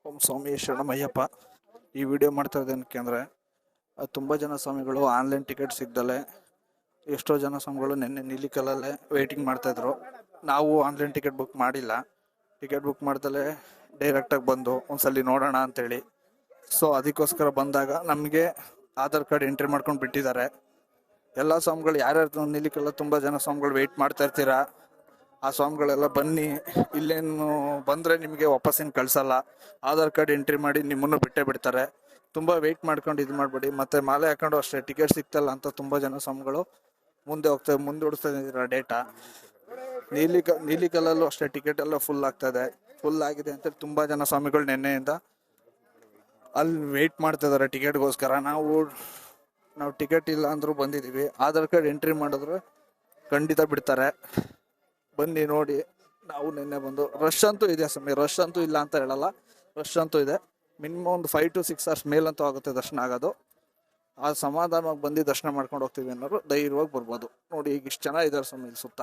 ಓಂ ಸ್ವಾಮಿ ಶರಣಮಯ್ಯಪ್ಪ. ಈ ವಿಡಿಯೋ ಮಾಡ್ತಾ ಇದ್ದೇನಕ್ಕೆ ಅಂದರೆ, ತುಂಬ ಜನ ಸ್ವಾಮಿಗಳು ಆನ್ಲೈನ್ ಟಿಕೆಟ್ ಸಿಗ್ದಲೆ ಎಷ್ಟೋ ಜನ ಸ್ವಾಮಿಗಳು ನಿನ್ನೆ ನಿಲಿಕಲ್ಲಲ್ಲೇ ವೆಯ್ಟಿಂಗ್ ಮಾಡ್ತಾಯಿದ್ರು. ನಾವು ಆನ್ಲೈನ್ ಟಿಕೆಟ್ ಬುಕ್ ಮಾಡಿಲ್ಲ. ಟಿಕೆಟ್ ಬುಕ್ ಮಾಡ್ದಲೇ ಡೈರೆಕ್ಟಾಗಿ ಬಂದು ಒಂದ್ಸಲಿ ನೋಡೋಣ ಅಂತೇಳಿ. ಸೊ ಅದಕ್ಕೋಸ್ಕರ ಬಂದಾಗ ನಮಗೆ ಆಧಾರ್ ಕಾರ್ಡ್ ಎಂಟ್ರಿ ಮಾಡ್ಕೊಂಡು ಬಿಟ್ಟಿದ್ದಾರೆ. ಎಲ್ಲ ಸ್ವಾಮಿಗಳು ಯಾರ್ಯಾರು ನಿಲಿಕಲ್ಲ ತುಂಬ ಜನ ಸ್ವಾಮಿಗಳು ವೆಯ್ಟ್ ಮಾಡ್ತಾ ಇರ್ತೀರಾ. ಆ ಸ್ವಾಮಿಗಳೆಲ್ಲ ಬನ್ನಿ, ಇಲ್ಲೇನು ಬಂದರೆ ನಿಮಗೆ ವಾಪಸ್ಸೇನು ಕಳಿಸಲ್ಲ. ಆಧಾರ್ ಕಾರ್ಡ್ ಎಂಟ್ರಿ ಮಾಡಿ ನಿಮ್ಮನ್ನು ಬಿಟ್ಟೇ ಬಿಡ್ತಾರೆ. ತುಂಬ ವೆಯ್ಟ್ ಮಾಡ್ಕೊಂಡು ಇದು ಮಾಡಬೇಡಿ. ಮತ್ತು ಮಾಲೆ ಹಾಕೊಂಡು ಅಷ್ಟೇ ಟಿಕೆಟ್ ಸಿಗ್ತಲ್ಲ ಅಂತ ತುಂಬ ಜನ ಸ್ವಾಮಿಗಳು ಮುಂದೂಡಿಸ್ತಾ ಇದ್ದೀರಾ ಡೇಟಾ. ನೀಲಿಕಲ್ಲಲ್ಲೂ ಅಷ್ಟೇ ಟಿಕೆಟ್ ಎಲ್ಲ ಫುಲ್ ಆಗಿದೆ ಅಂತೇಳಿ ತುಂಬ ಜನ ಸ್ವಾಮಿಗಳು ನಿನ್ನೆಯಿಂದ ಅಲ್ಲಿ ವೆಯ್ಟ್ ಮಾಡ್ತಾ ಇದ್ದಾರೆ ಟಿಕೆಟ್ಗೋಸ್ಕರ. ನಾವು ಟಿಕೆಟ್ ಇಲ್ಲ ಅಂದರೂ ಬಂದಿದ್ದೀವಿ. ಆಧಾರ್ ಕಾರ್ಡ್ ಎಂಟ್ರಿ ಮಾಡಿದ್ರೆ ಖಂಡಿತ ಬಿಡ್ತಾರೆ. ಬನ್ನಿ ನೋಡಿ. ನಾವು ನಿನ್ನೆ ಬಂದು ರಶ್ ಅಂತೂ ಇದೆ ಸ್ವಾಮಿ, ರಶ್ ಅಂತೂ ಇಲ್ಲ ಅಂತ ಹೇಳಲ್ಲ, ರಶ್ ಅಂತೂ ಇದೆ. ಮಿನಿಮಮ್ ಒಂದು 5 to 6 hours ಮೇಲಂತೂ ಆಗುತ್ತೆ ದರ್ಶನ ಆಗೋದು. ಆ ಸಮಾಧಾನವಾಗಿ ಬಂದು ದರ್ಶನ ಮಾಡ್ಕೊಂಡು ಹೋಗ್ತೀವಿ ಅನ್ನೋರು ಧೈರ್ಯವಾಗಿ ಬರ್ಬೋದು. ನೋಡಿ ಈಗ ಇಷ್ಟು ಜನ ಇದ್ದಾರೆ ಸ್ವಾಮಿ ಇಲ್ಲಿ ಸುತ್ತ.